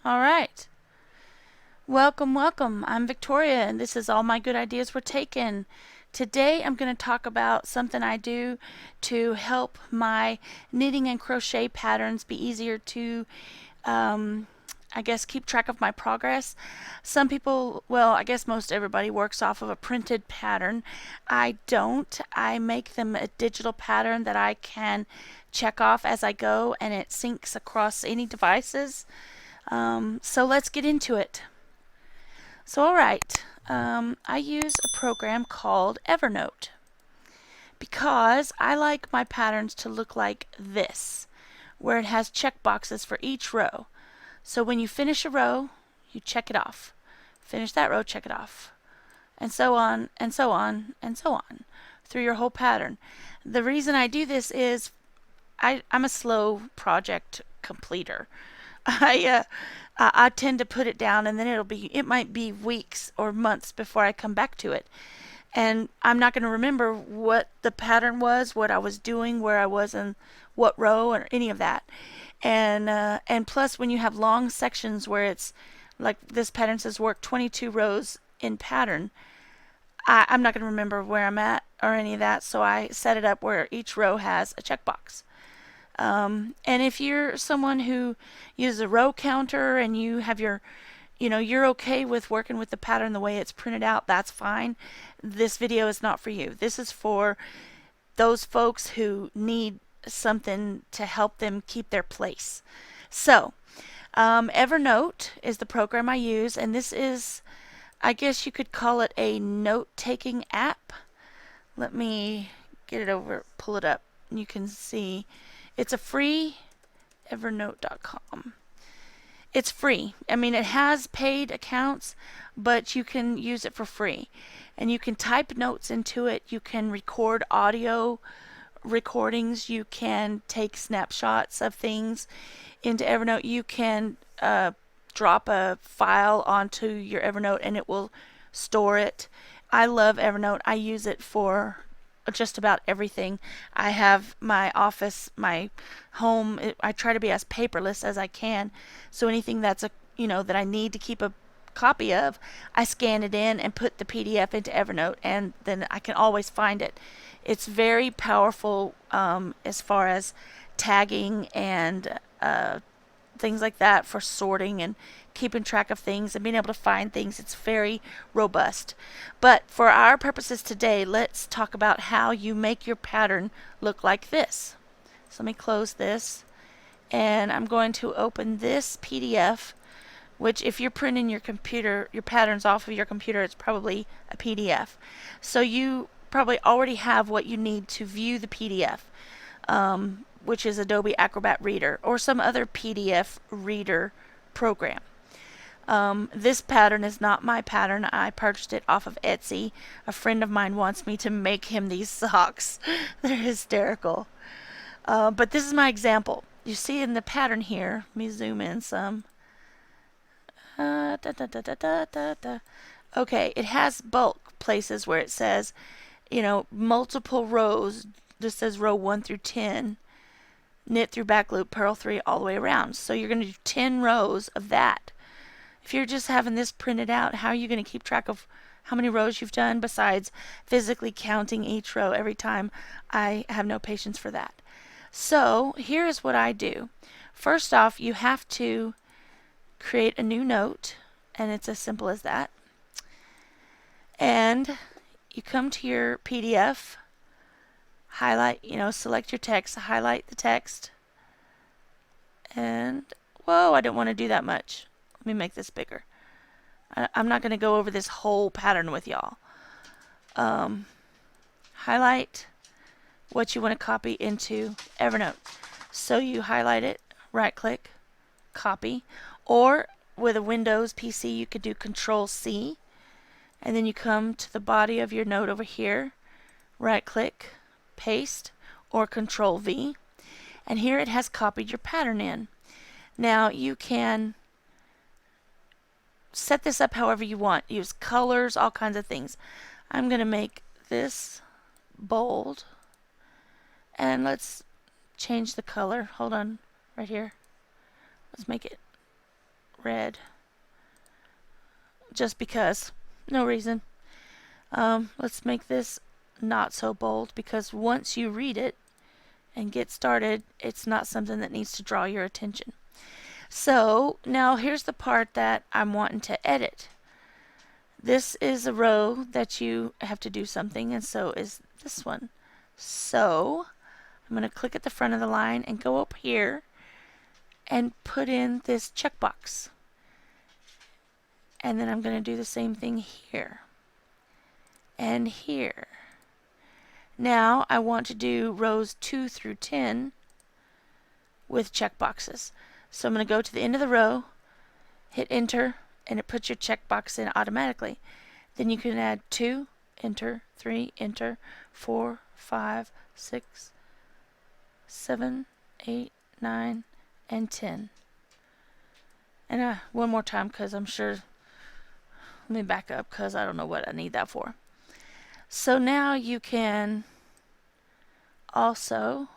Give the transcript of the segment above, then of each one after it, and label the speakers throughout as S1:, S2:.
S1: All right. Welcome, welcome. I'm Victoria, and this is All My Good Ideas Were Taken. Today I'm going to talk about something I do to help my knitting and crochet patterns be easier to, I guess, keep track of my progress. Some people, well, I guess most everybody works off of a printed pattern. I don't. I make them a digital pattern that I can check off as I go, and it syncs across any devices. So let's get into it. So, alright, I use a program called Evernote because I like my patterns to look like this, where it has check boxes for each row. So when you finish a row, you check it off. Finish that row, check it off. And so on, and so on, and so on through your whole pattern. The reason I do this is I'm a slow project completer. I tend to put it down, and then it might be weeks or months before I come back to it, and I'm not going to remember what the pattern was, what I was doing, where I was in what row, or any of that. And plus, when you have long sections where it's like this pattern says work 22 rows in pattern, I'm not going to remember where I'm at or any of that, so I set it up where each row has a checkbox. And if you're someone who uses a row counter and you have you're okay with working with the pattern the way it's printed out, that's fine. This video is not for you. This is for those folks who need something to help them keep their place. So, Evernote is the program I use, and this is, I guess you could call it a note-taking app. Let me get it over, pull it up, and you can see. It's a free Evernote.com. It's free. I mean, it has paid accounts, but you can use it for free. And you can type notes into it. You can record audio recordings. You can take snapshots of things into Evernote. You can drop a file onto your Evernote and it will store it. I love Evernote. I use it for just about everything. I have my office, my home. I try to be as paperless as I can. So anything that's that I need to keep a copy of, I scan it in and put the PDF into Evernote, and then I can always find it. It's very powerful as far as tagging and things like that for sorting and keeping track of things and being able to find things. It's very robust. But for our purposes today, let's talk about how you make your pattern look like this. So let me close this, and I'm going to open this PDF, which if you're printing your patterns off of your computer, it's probably a PDF. So you probably already have what you need to view the PDF. Which is Adobe Acrobat Reader or some other PDF reader program. This pattern is not my pattern. I purchased it off of Etsy. A friend of mine wants me to make him these socks. They're hysterical. But this is my example. You see in the pattern here, let me zoom in some. Okay, it has bulk places where it says, multiple rows. This says row 1 through 10. Knit through back loop, purl 3 all the way around. So you're going to do 10 rows of that. If you're just having this printed out, how are you going to keep track of how many rows you've done besides physically counting each row every time? I have no patience for that. So here is what I do. First off, you have to create a new note, and it's as simple as that. And you come to your PDF, highlight, select your text, highlight the text, and whoa, I don't want to do that much. Let me make this bigger. I'm not going to go over this whole pattern with y'all. Highlight what you want to copy into Evernote. So you highlight it, right click, copy, or with a Windows PC you could do Control C, and then you come to the body of your note over here, right click, paste, or Control V, and here it has copied your pattern in. Now you can set this up however you want. Use colors, all kinds of things. I'm going to make this bold, and let's change the color. Hold on, right here. Let's make it red. Just because. No reason. Let's make this not so bold, because once you read it and get started, it's not something that needs to draw your attention. So now here's the part that I'm wanting to edit. This is a row that you have to do something, and so is this one. So I'm going to click at the front of the line and go up here and put in this checkbox. And then I'm going to do the same thing here and here. Now I want to do rows 2 through 10 with checkboxes. So I'm going to go to the end of the row, hit enter, and it puts your checkbox in automatically. Then you can add 2, enter, 3, enter, 4, 5, 6, 7, 8, 9, and 10. And one more time, because I'm sure, let me back up because I don't know what I need that for. So now you can also,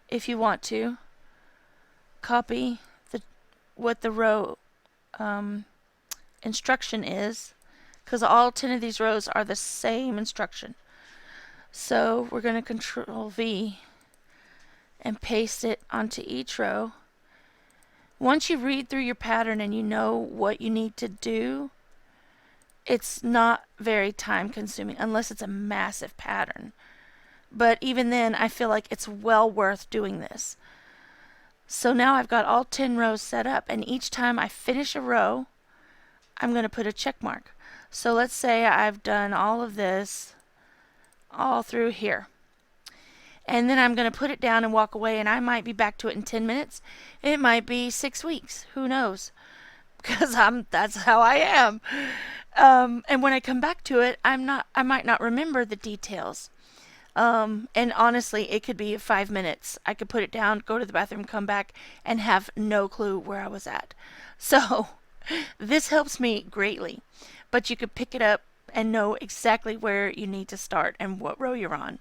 S1: if you want to, copy what the row instruction is, because all 10 of these rows are the same instruction. So we're going to Control V and paste it onto each row. Once you read through your pattern and you know what you need to do, it's not very time consuming unless it's a massive pattern. But even then, I feel like it's well worth doing this. So now I've got all 10 rows set up, and each time I finish a row, I'm going to put a check mark. So let's say I've done all of this all through here. And then I'm going to put it down and walk away, and I might be back to it in 10 minutes. It might be 6 weeks. Who knows? Because that's how I am. And when I come back to it, I might not remember the details. And honestly, it could be 5 minutes. I could put it down, go to the bathroom, come back, and have no clue where I was at. So this helps me greatly. But you could pick it up and know exactly where you need to start and what row you're on.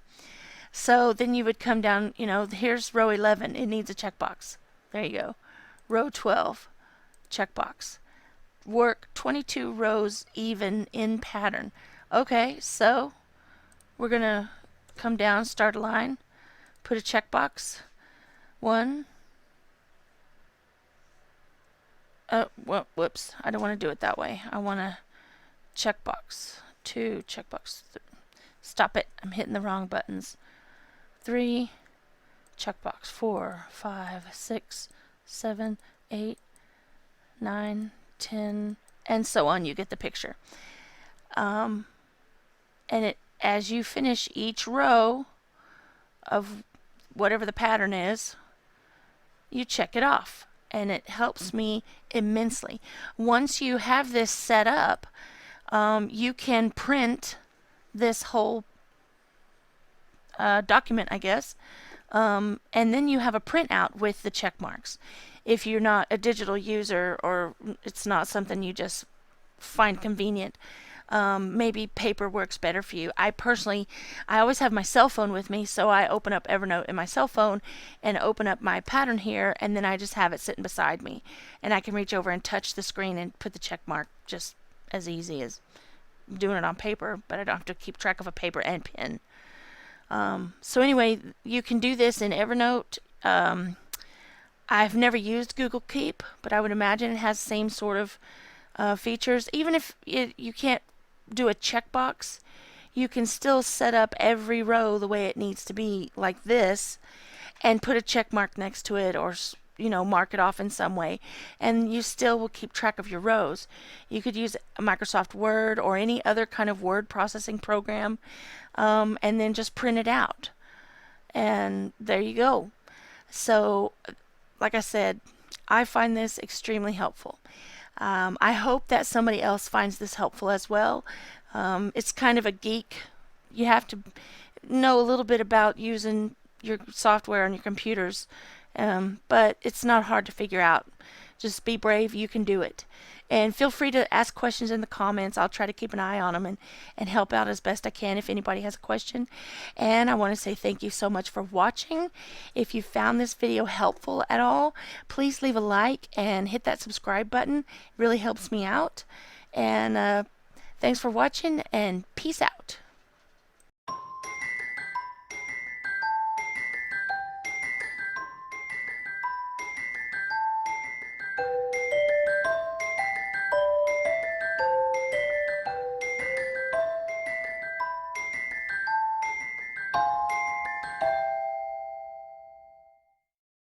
S1: So then you would come down, here's row 11. It needs a checkbox. There you go. Row 12, checkbox. Work 22 rows even in pattern. Okay, so we're going to come down, start a line, put a checkbox. 1. Whoops. I don't want to do it that way. I want to checkbox. 2, checkbox. Stop it. I'm hitting the wrong buttons. 3, checkbox. 4, 5, 6, 7, 8, 9, 10, and so on. You get the picture. And as you finish each row of whatever the pattern is, you check it off, and it helps me immensely. Once you have this set up, you can print this whole document, I guess, and then you have a printout with the check marks. If you're not a digital user, or it's not something you just find convenient, maybe paper works better for you. I always have my cell phone with me, so I open up Evernote in my cell phone and open up my pattern here, and then I just have it sitting beside me, and I can reach over and touch the screen and put the check mark just as easy as doing it on paper, but I don't have to keep track of a paper and pen. So anyway, you can do this in Evernote. I've never used Google Keep, but I would imagine it has the same sort of features. Even if you can't do a checkbox, you can still set up every row the way it needs to be, like this, and put a check mark next to it, or mark it off in some way, and you still will keep track of your rows. You could use Microsoft Word or any other kind of word processing program, and then just print it out, and there you go. So like I said, I find this extremely helpful. I hope that somebody else finds this helpful as well. It's kind of a geek. You have to know a little bit about using your software on your computers, but it's not hard to figure out. Just be brave. You can do it. And feel free to ask questions in the comments. I'll try to keep an eye on them and help out as best I can if anybody has a question. And I want to say thank you so much for watching. If you found this video helpful at all, please leave a like and hit that subscribe button. It really helps me out. And thanks for watching, and peace out.